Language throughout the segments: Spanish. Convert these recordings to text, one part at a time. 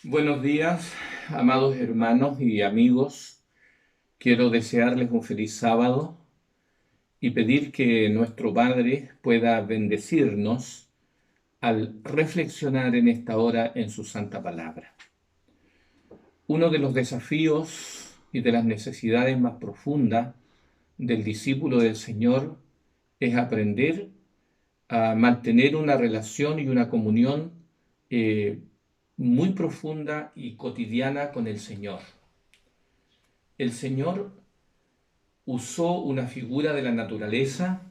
Buenos días, amados hermanos y amigos. Quiero desearles un feliz sábado y pedir que nuestro Padre pueda bendecirnos al reflexionar en esta hora en su santa palabra. Uno de los desafíos y de las necesidades más profundas del discípulo del Señor es aprender a mantener una relación y una comunión eh, muy profunda y cotidiana con el Señor. El Señor usó una figura de la naturaleza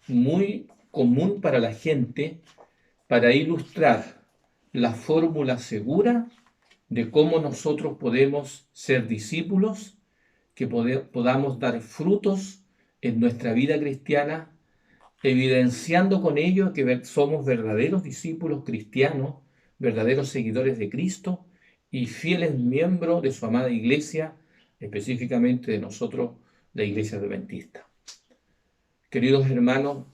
muy común para la gente para ilustrar la fórmula segura de cómo nosotros podemos ser discípulos, que podamos dar frutos en nuestra vida cristiana, evidenciando con ello que somos verdaderos discípulos cristianos, verdaderos seguidores de Cristo y fieles miembros de su amada iglesia, específicamente de nosotros, la Iglesia Adventista. Queridos hermanos,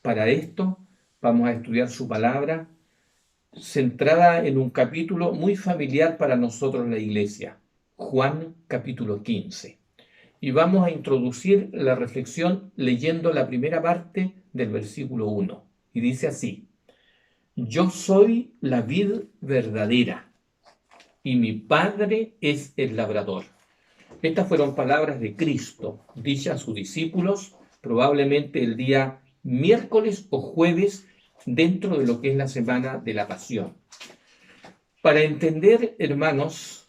para esto vamos a estudiar su palabra, centrada en un capítulo muy familiar para nosotros, la iglesia, Juan capítulo 15. Y vamos a introducir la reflexión leyendo la primera parte del versículo 1. Y dice así: Yo soy la vid verdadera y mi Padre es el labrador. Estas fueron palabras de Cristo, dichas a sus discípulos, probablemente el día miércoles o jueves dentro de lo que es la semana de la Pasión. Para entender, hermanos,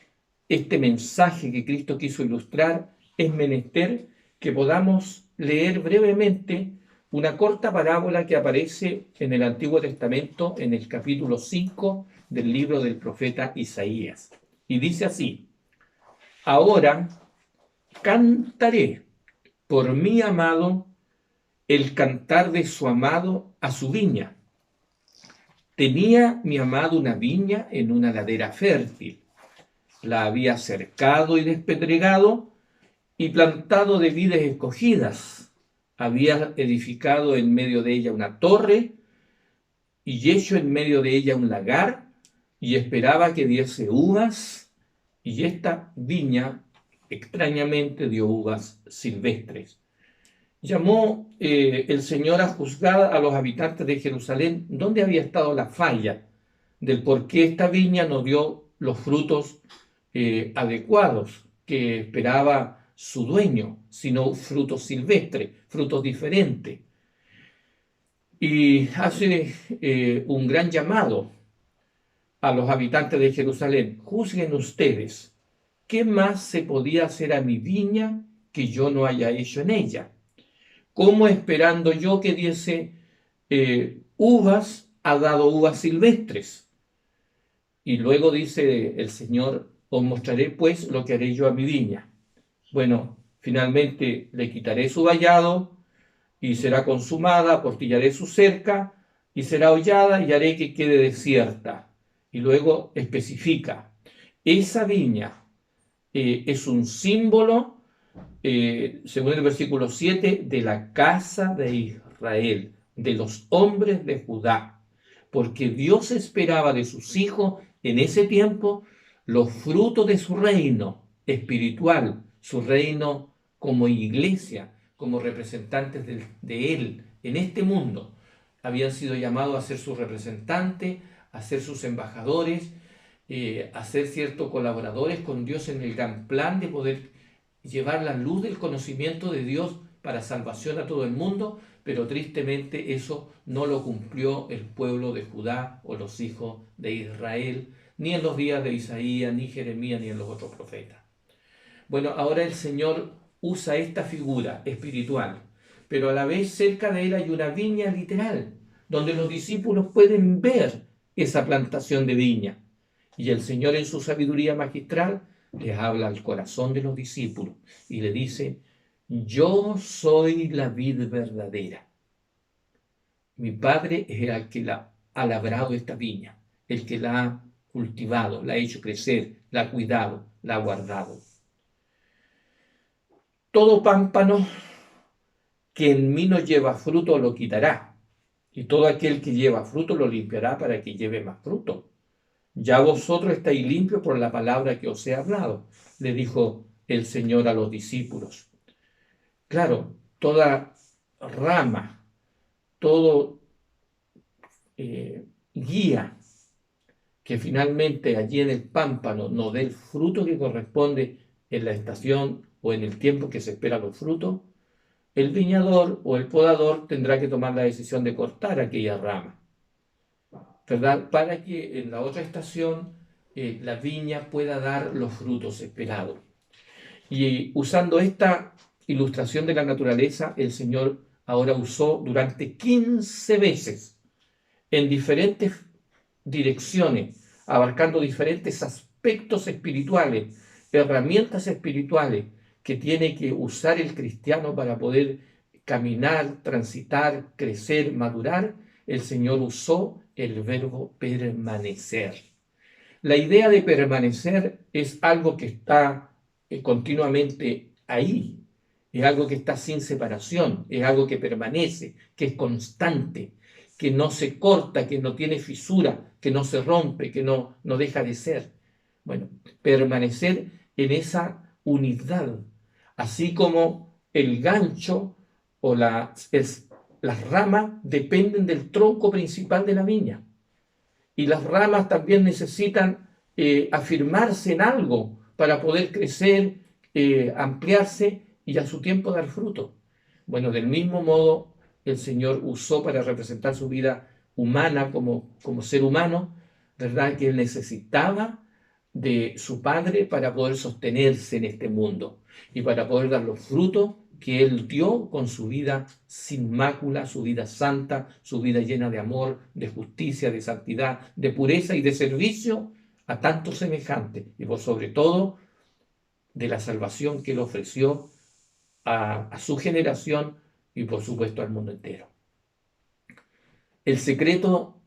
este mensaje que Cristo quiso ilustrar, es menester que podamos leer brevemente una corta parábola que aparece en el Antiguo Testamento, en el capítulo 5 del libro del profeta Isaías. Y dice así: Ahora cantaré por mi amado el cantar de su amado a su viña. Tenía mi amado una viña en una ladera fértil. La había cercado y despedregado y plantado de vides escogidas. Había edificado en medio de ella una torre y hecho en medio de ella un lagar, y esperaba que diese uvas, y esta viña extrañamente dio uvas silvestres. Llamó el Señor a juzgar a los habitantes de Jerusalén dónde había estado la falla del por qué esta viña no dio los frutos adecuados que esperaba su dueño, sino frutos silvestres, frutos diferentes. Y hace un gran llamado a los habitantes de Jerusalén: juzguen ustedes, ¿qué más se podía hacer a mi viña que yo no haya hecho en ella? ¿Cómo, esperando yo que diese uvas, ha dado uvas silvestres? Y luego dice el Señor: os mostraré pues lo que haré yo a mi viña. Bueno, finalmente le quitaré su vallado y será consumada, aportillaré su cerca y será hollada y haré que quede desierta. Y luego especifica: esa viña es un símbolo, según el versículo 7, de la casa de Israel, de los hombres de Judá, porque Dios esperaba de sus hijos en ese tiempo los frutos de su reino espiritual, su reino como iglesia, como representantes de Él en este mundo. Habían sido llamados a ser sus representantes, a ser sus embajadores, a ser ciertos colaboradores con Dios en el gran plan de poder llevar la luz del conocimiento de Dios para salvación a todo el mundo, pero tristemente eso no lo cumplió el pueblo de Judá o los hijos de Israel, ni en los días de Isaías, ni Jeremías, ni en los otros profetas. Bueno, ahora el Señor usa esta figura espiritual, pero a la vez cerca de él hay una viña literal, donde los discípulos pueden ver esa plantación de viña. Y el Señor, en su sabiduría magistral, les habla al corazón de los discípulos y le dice: yo soy la vid verdadera. Mi Padre es el que ha labrado esta viña, el que la ha cultivado, la ha hecho crecer, la ha cuidado, la ha guardado. Todo pámpano que en mí no lleva fruto lo quitará, y todo aquel que lleva fruto lo limpiará para que lleve más fruto. Ya vosotros estáis limpios por la palabra que os he hablado, le dijo el Señor a los discípulos. Claro, toda rama, todo guía que finalmente allí en el pámpano no dé el fruto que corresponde en la estación o en el tiempo que se espera los frutos, el viñador o el podador tendrá que tomar la decisión de cortar aquella rama, ¿verdad? Para que en la otra estación la viña pueda dar los frutos esperados. Y usando esta ilustración de la naturaleza, el Señor ahora usó durante 15 veces en diferentes direcciones, abarcando diferentes aspectos espirituales, herramientas espirituales que tiene que usar el cristiano para poder caminar, transitar, crecer, madurar. El Señor usó el verbo permanecer. La idea de permanecer es algo que está continuamente ahí, es algo que está sin separación, es algo que permanece, que es constante, que no se corta, que no tiene fisura, que no se rompe, que no deja de ser. Bueno, permanecer en esa unidad, así como el gancho o las ramas dependen del tronco principal de la viña. Y las ramas también necesitan afirmarse en algo para poder crecer, ampliarse y a su tiempo dar fruto. Bueno, del mismo modo el Señor usó para representar su vida humana como ser humano, ¿verdad? Que Él necesitaba de su Padre para poder sostenerse en este mundo y para poder dar los frutos que Él dio con su vida sin mácula, su vida santa, su vida llena de amor, de justicia, de santidad, de pureza y de servicio a tantos semejantes, y por sobre todo de la salvación que Él ofreció a su generación y por supuesto al mundo entero. El secreto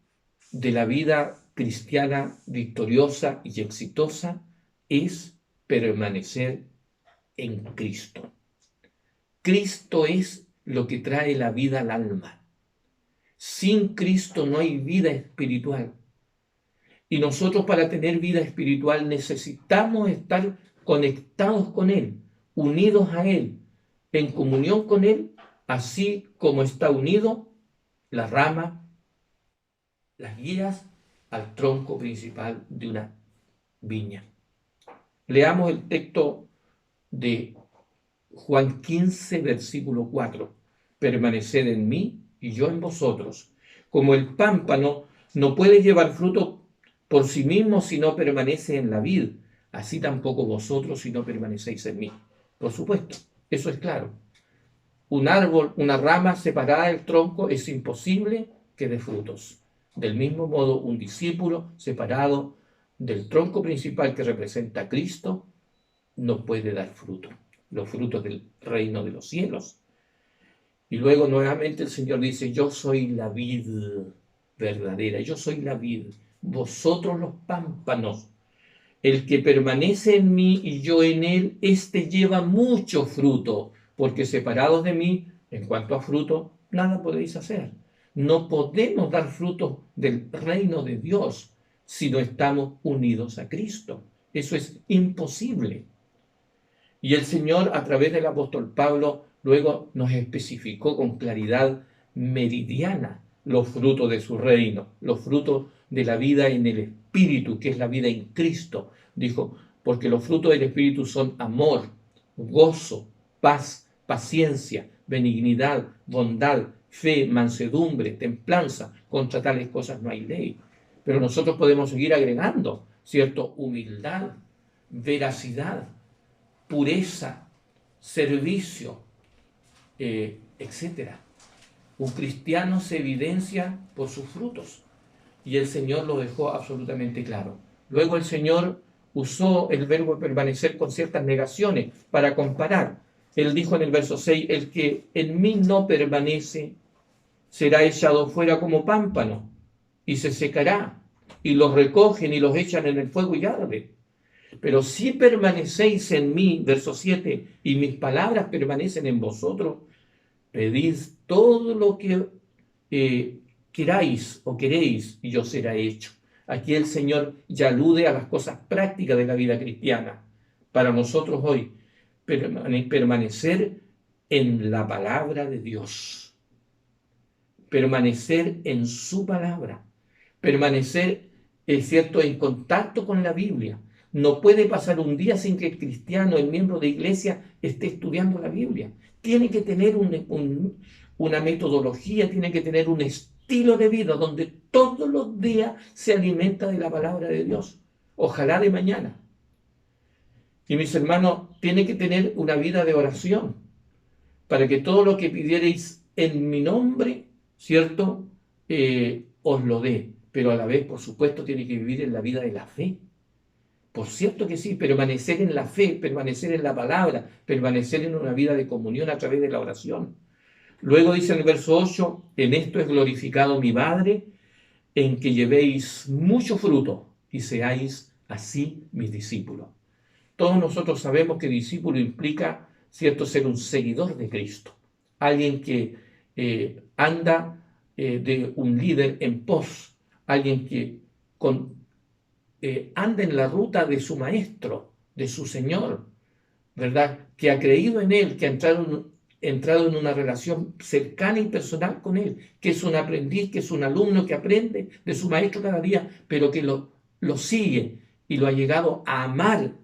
de la vida cristiana victoriosa y exitosa es permanecer en Cristo. Cristo es lo que trae la vida al alma. Sin Cristo no hay vida espiritual. Y nosotros para tener vida espiritual necesitamos estar conectados con Él, unidos a Él, en comunión con Él, así como está unido la rama, las guías, al tronco principal de una viña. Leamos el texto de Juan 15, versículo 4. Permaneced en mí y yo en vosotros. Como el pámpano no puede llevar fruto por sí mismo si no permanece en la vid, así tampoco vosotros si no permanecéis en mí. Por supuesto, eso es claro. Un árbol, una rama separada del tronco es imposible que dé frutos. Del mismo modo, un discípulo separado del tronco principal que representa a Cristo no puede dar fruto, los frutos del reino de los cielos. Y luego nuevamente el Señor dice, yo soy la vid verdadera, yo soy la vid, vosotros los pámpanos. El que permanece en mí y yo en él, éste lleva mucho fruto, porque separados de mí, en cuanto a fruto, nada podéis hacer. No podemos dar fruto del reino de Dios si no estamos unidos a Cristo. Eso es imposible. Y el Señor, a través del apóstol Pablo, luego nos especificó con claridad meridiana los frutos de su reino, los frutos de la vida en el Espíritu, que es la vida en Cristo. Dijo, porque los frutos del Espíritu son amor, gozo, paz, paciencia, benignidad, bondad, fe, mansedumbre, templanza. Contra tales cosas no hay ley. Pero nosotros podemos seguir agregando, ¿cierto? Humildad, veracidad, pureza, servicio, etc. Un cristiano se evidencia por sus frutos y el Señor lo dejó absolutamente claro. Luego el Señor usó el verbo permanecer con ciertas negaciones para comparar. Él dijo en el verso 6, el que en mí no permanece será echado fuera como pámpano y se secará, y los recogen y los echan en el fuego y arde. Pero si permanecéis en mí, verso 7, y mis palabras permanecen en vosotros, pedid todo lo que queráis o queréis y yo será hecho. Aquí el Señor ya alude a las cosas prácticas de la vida cristiana. Para nosotros hoy, permanecer en la palabra de Dios, permanecer en su palabra, permanecer, es cierto, en contacto con la Biblia. No puede pasar un día sin que el cristiano, el miembro de iglesia, esté estudiando la Biblia. Tiene que tener una metodología, tiene que tener un estilo de vida donde todos los días se alimenta de la palabra de Dios. Ojalá de mañana. Y mis hermanos, tiene que tener una vida de oración para que todo lo que pidierais en mi nombre, ¿cierto? Os lo dé. Pero a la vez, por supuesto, tiene que vivir en la vida de la fe. Por cierto que sí, permanecer en la fe, permanecer en la palabra, permanecer en una vida de comunión a través de la oración. Luego dice en el verso 8, en esto es glorificado mi Padre, en que llevéis mucho fruto y seáis así mis discípulos. Todos nosotros sabemos que discípulo implica, cierto, ser un seguidor de Cristo, alguien que anda de un líder en pos, alguien que anda en la ruta de su maestro, de su Señor, ¿verdad? Que ha creído en Él, que ha entrado en una relación cercana y personal con Él, que es un aprendiz, que es un alumno que aprende de su maestro cada día, pero que lo sigue y lo ha llegado a amar.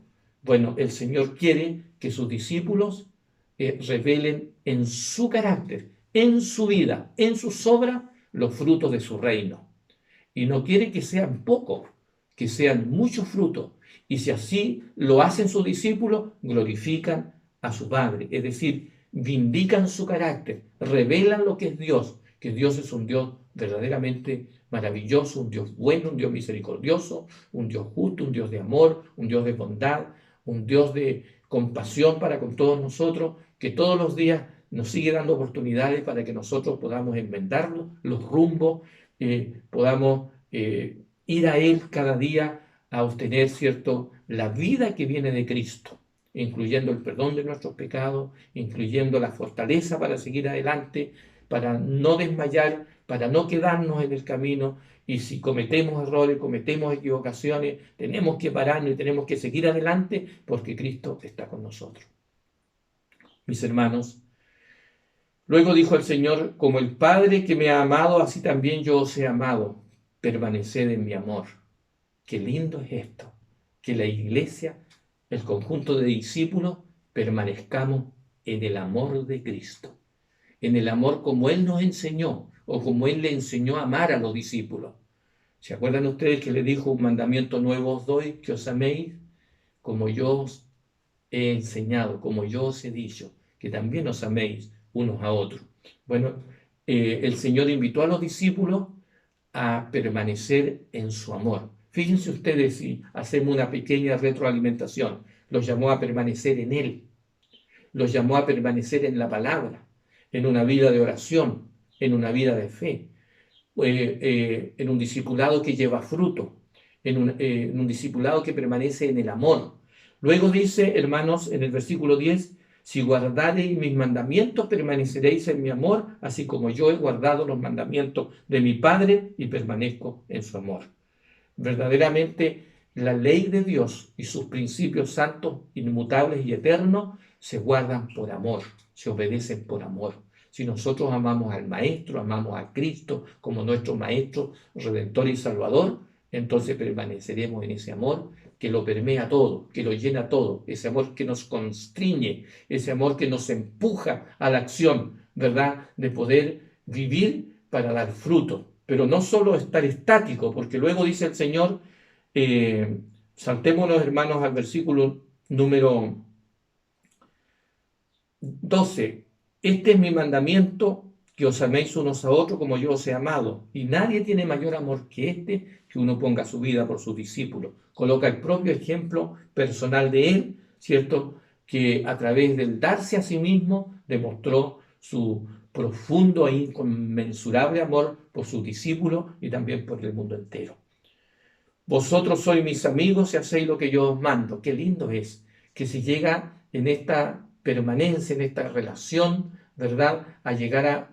Bueno, el Señor quiere que sus discípulos revelen en su carácter, en su vida, en sus obras, los frutos de su reino. Y no quiere que sean pocos, que sean muchos frutos. Y si así lo hacen sus discípulos, glorifican a su Padre. Es decir, vindican su carácter, revelan lo que es Dios, que Dios es un Dios verdaderamente maravilloso, un Dios bueno, un Dios misericordioso, un Dios justo, un Dios de amor, un Dios de bondad, un Dios de compasión para con todos nosotros, que todos los días nos sigue dando oportunidades para que nosotros podamos enmendar los rumbos, podamos ir a Él cada día a obtener, ¿cierto?, la vida que viene de Cristo, incluyendo el perdón de nuestros pecados, incluyendo la fortaleza para seguir adelante, para no desmayar, para no quedarnos en el camino. Y si cometemos errores, cometemos equivocaciones, tenemos que pararnos y tenemos que seguir adelante porque Cristo está con nosotros. Mis hermanos, luego dijo el Señor, como el Padre que me ha amado, así también yo os he amado. Permaneced en mi amor. Qué lindo es esto, que la iglesia, el conjunto de discípulos, permanezcamos en el amor de Cristo, en el amor como Él nos enseñó, o como Él le enseñó a amar a los discípulos. ¿Se acuerdan ustedes que le dijo, un mandamiento nuevo os doy, que os améis como yo os he enseñado, como yo os he dicho, que también os améis unos a otros? Bueno, el Señor invitó a los discípulos a permanecer en su amor. Fíjense ustedes si hacemos una pequeña retroalimentación. Los llamó a permanecer en Él, los llamó a permanecer en la palabra, en una vida de oración, en una vida de fe, en un discipulado que lleva fruto, en un discipulado que permanece en el amor. Luego dice, hermanos, en el versículo 10, si guardareis mis mandamientos, permaneceréis en mi amor, así como yo he guardado los mandamientos de mi Padre y permanezco en su amor. Verdaderamente, la ley de Dios y sus principios santos, inmutables y eternos, se guardan por amor, se obedecen por amor. Si nosotros amamos al Maestro, amamos a Cristo como nuestro Maestro, Redentor y Salvador, entonces permaneceremos en ese amor que lo permea todo, que lo llena todo, ese amor que nos constriñe, ese amor que nos empuja a la acción, ¿verdad?, de poder vivir para dar fruto. Pero no solo estar estático, porque luego dice el Señor, saltémonos, hermanos, al versículo número 12. Este es mi mandamiento, que os améis unos a otros como yo os he amado. Y nadie tiene mayor amor que este, que uno ponga su vida por sus discípulos. Coloca el propio ejemplo personal de Él, ¿cierto?, que a través del darse a sí mismo demostró su profundo e inconmensurable amor por sus discípulos y también por el mundo entero. Vosotros sois mis amigos y hacéis lo que yo os mando. Qué lindo es que se llega en esta permanencia, en esta relación, ¿verdad?, a llegar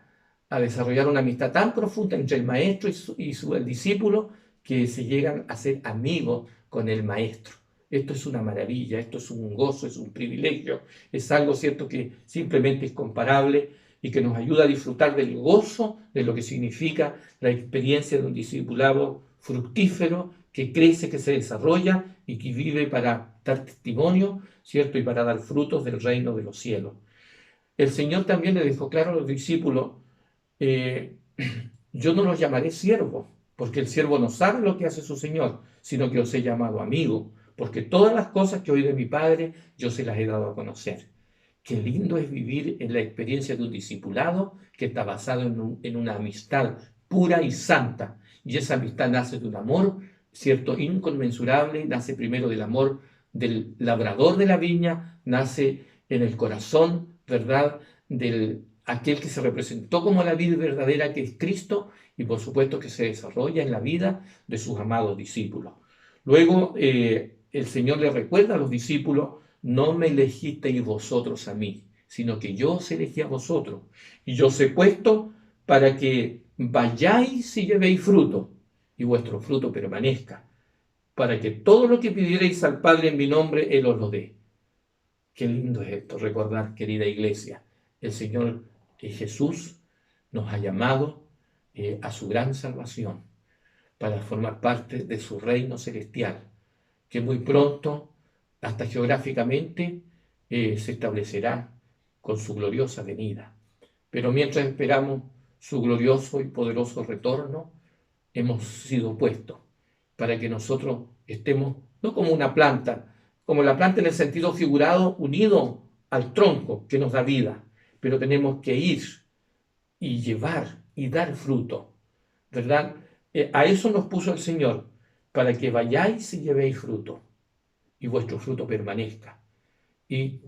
a desarrollar una amistad tan profunda entre el maestro y el discípulo, que se llegan a ser amigos con el maestro. Esto es una maravilla, esto es un gozo, es un privilegio, es algo cierto que simplemente es comparable y que nos ayuda a disfrutar del gozo de lo que significa la experiencia de un discipulado fructífero que crece, que se desarrolla y que vive para dar testimonio, ¿cierto? Y para dar frutos del reino de los cielos. El Señor también le dejó claro a los discípulos, eh, yo no los llamaré siervos, porque el siervo no sabe lo que hace su Señor, sino que os he llamado amigo, porque todas las cosas que oí de mi Padre, yo se las he dado a conocer. Qué lindo es vivir en la experiencia de un discipulado que está basado en una amistad pura y santa. Y esa amistad nace de un amor, ¿cierto?, inconmensurable, nace primero del amor del labrador de la viña, nace en el corazón, ¿verdad?, del aquel que se representó como la vida verdadera, que es Cristo, y por supuesto que se desarrolla en la vida de sus amados discípulos. Luego, el Señor le recuerda a los discípulos, no me elegisteis vosotros a mí, sino que yo os elegí a vosotros, y yo os he puesto para que vayáis y llevéis fruto, y vuestro fruto permanezca, para que todo lo que pidierais al Padre en mi nombre, Él os lo dé. Qué lindo es esto, recordar, querida iglesia, el Señor Jesús nos ha llamado a su gran salvación para formar parte de su reino celestial, que muy pronto, hasta geográficamente, se establecerá con su gloriosa venida. Pero mientras esperamos su glorioso y poderoso retorno, hemos sido puestos para que nosotros estemos, no como una planta, como la planta en el sentido figurado, unido al tronco que nos da vida, pero tenemos que ir y llevar y dar fruto, ¿verdad? A eso nos puso el Señor, para que vayáis y llevéis fruto, y vuestro fruto permanezca. Y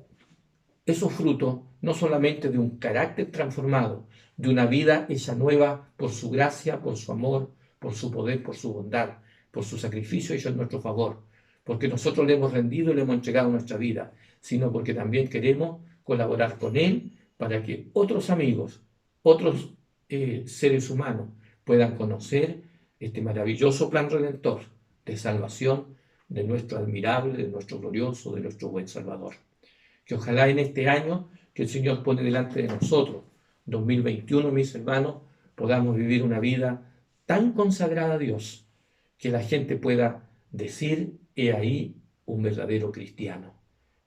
esos frutos, no solamente de un carácter transformado, de una vida hecha nueva por su gracia, por su amor, por su poder, por su bondad, por su sacrificio hecho en nuestro favor, porque nosotros le hemos rendido y le hemos entregado nuestra vida, sino porque también queremos colaborar con Él para que otros amigos, otros seres humanos puedan conocer este maravilloso plan redentor de salvación de nuestro admirable, de nuestro glorioso, de nuestro buen Salvador. Que ojalá en este año que el Señor pone delante de nosotros, 2021, mis hermanos, podamos vivir una vida tan consagrada a Dios que la gente pueda decir, he ahí un verdadero cristiano,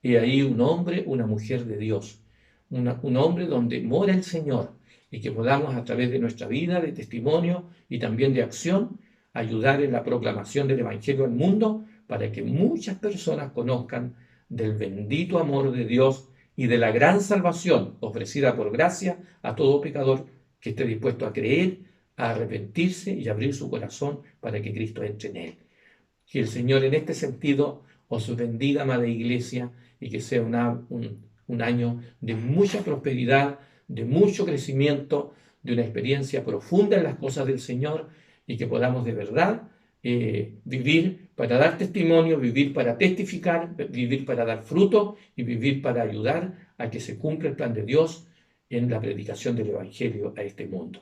he ahí un hombre, una mujer de Dios, un hombre donde mora el Señor, y que podamos a través de nuestra vida, de testimonio y también de acción, ayudar en la proclamación del Evangelio al mundo para que muchas personas conozcan del bendito amor de Dios y de la gran salvación ofrecida por gracia a todo pecador que esté dispuesto a creer, a arrepentirse y abrir su corazón para que Cristo entre en él. Que el Señor en este sentido os bendiga, amada iglesia, y que sea un año de mucha prosperidad, de mucho crecimiento, de una experiencia profunda en las cosas del Señor, y que podamos de verdad vivir para dar testimonio, vivir para testificar, vivir para dar fruto y vivir para ayudar a que se cumpla el plan de Dios en la predicación del Evangelio a este mundo.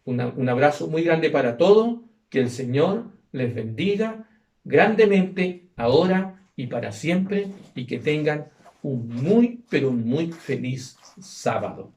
Un abrazo muy grande para todos, que el Señor les bendiga grandemente ahora y para siempre, y que tengan un muy, pero muy feliz sábado.